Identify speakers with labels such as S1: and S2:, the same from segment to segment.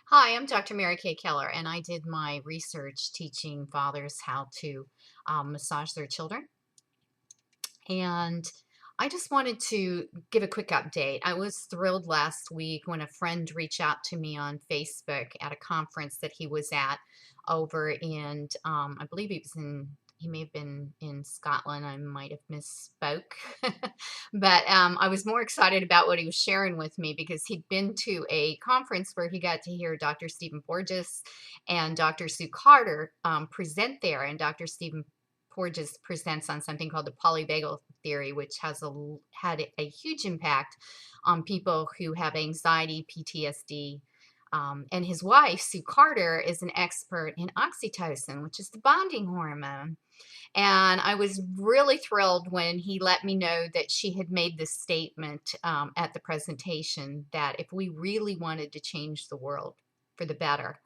S1: Hi, I'm Dr. Mary Kay Keller, and I did my research teaching fathers how to massage their children. And I just wanted to give a quick update. I was thrilled last week when a friend reached out to me on Facebook at a conference that he was at over in, I believe he may have been in Scotland. I might have misspoke. But I was more excited about what he was sharing with me because he'd been to a conference where he got to hear Dr. Stephen Porges and Dr. Sue Carter present there. And Dr. Stephen Porges presents on something called the polyvagal theory, which had a huge impact on people who have anxiety, PTSD. And his wife, Sue Carter, is an expert in oxytocin, which is the bonding hormone. And I was really thrilled when he let me know that she had made this statement at the presentation that if we really wanted to change the world for the better,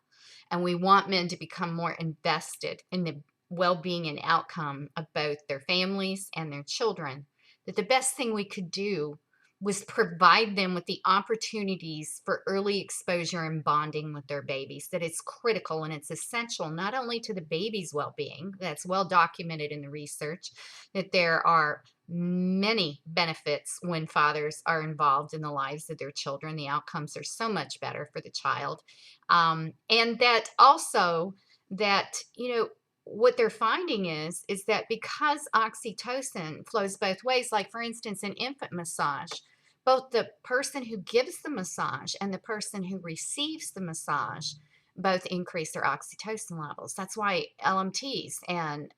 S1: and we want men to become more invested in the well-being and outcome of both their families and their children, that the best thing we could do was provide them with the opportunities for early exposure and bonding with their babies, that it's critical and it's essential not only to the baby's well-being, that's well documented in the research, that there are many benefits when fathers are involved in the lives of their children. The outcomes are so much better for the child. And that also that, what they're finding is that because oxytocin flows both ways, like for instance, in infant massage, both the person who gives the massage and the person who receives the massage both increase their oxytocin levels. That's why LMTs and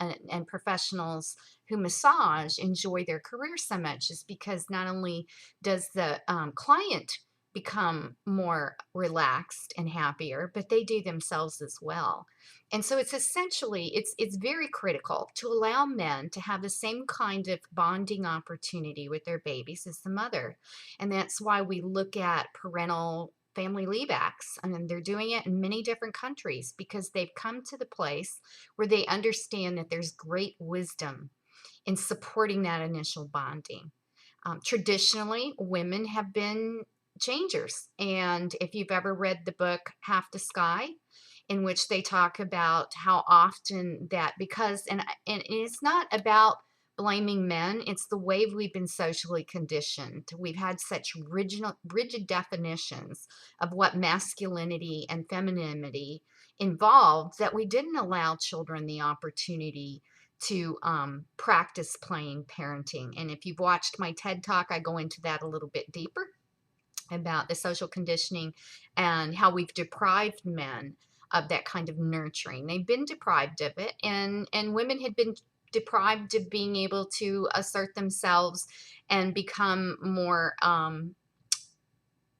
S1: professionals who massage enjoy their career so much, is because not only does the client become more relaxed and happier, but they do themselves as well. And so it's very critical to allow men to have the same kind of bonding opportunity with their babies as the mother. And that's why we look at parental family leave acts. I mean, they're doing it in many different countries because they've come to the place where they understand that there's great wisdom in supporting that initial bonding. Traditionally, women have been changers. And if you've ever read the book Half the Sky, in which they talk about how often that and it's not about blaming men, it's the way we've been socially conditioned. We've had such rigid definitions of what masculinity and femininity involved that we didn't allow children the opportunity to practice playing parenting. And if you've watched my TED Talk, I go into that a little bit deeper about the social conditioning and how we've deprived men of that kind of nurturing. They've been deprived of it, and women had been deprived of being able to assert themselves and become more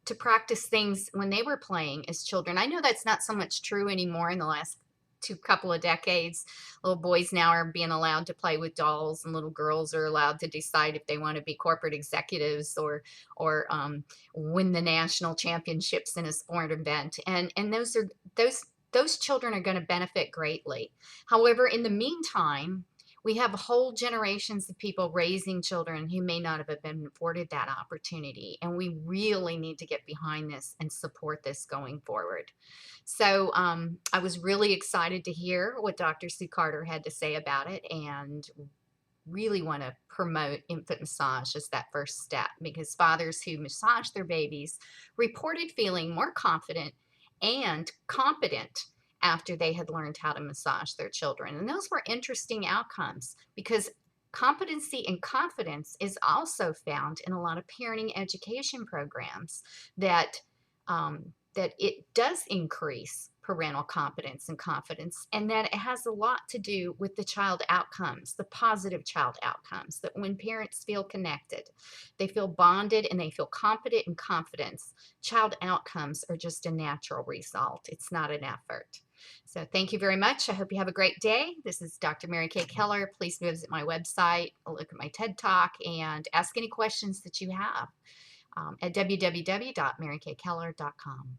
S1: to practice things when they were playing as children. I know that's not so much true anymore in the last two couple of decades. Little boys now are being allowed to play with dolls, and little girls are allowed to decide if they want to be corporate executives or win the national championships in a sport event. And those children are going to benefit greatly. However, in the meantime, we have whole generations of people raising children who may not have been afforded that opportunity. And we really need to get behind this and support this going forward. So I was really excited to hear what Dr. Sue Carter had to say about it, and really want to promote infant massage as that first step, because fathers who massage their babies reported feeling more confident and competent after they had learned how to massage their children. And those were interesting outcomes because competency and confidence is also found in a lot of parenting education programs that that it does increase parental competence and confidence, and that it has a lot to do with the child outcomes, the positive child outcomes, that when parents feel connected, they feel bonded, and they feel competent and confidence, child outcomes are just a natural result. It's not an effort. So thank you very much. I hope you have a great day. This is Dr. Mary Kay Keller. Please visit my website, look at my TED Talk, and ask any questions that you have at www.marykaykeller.com.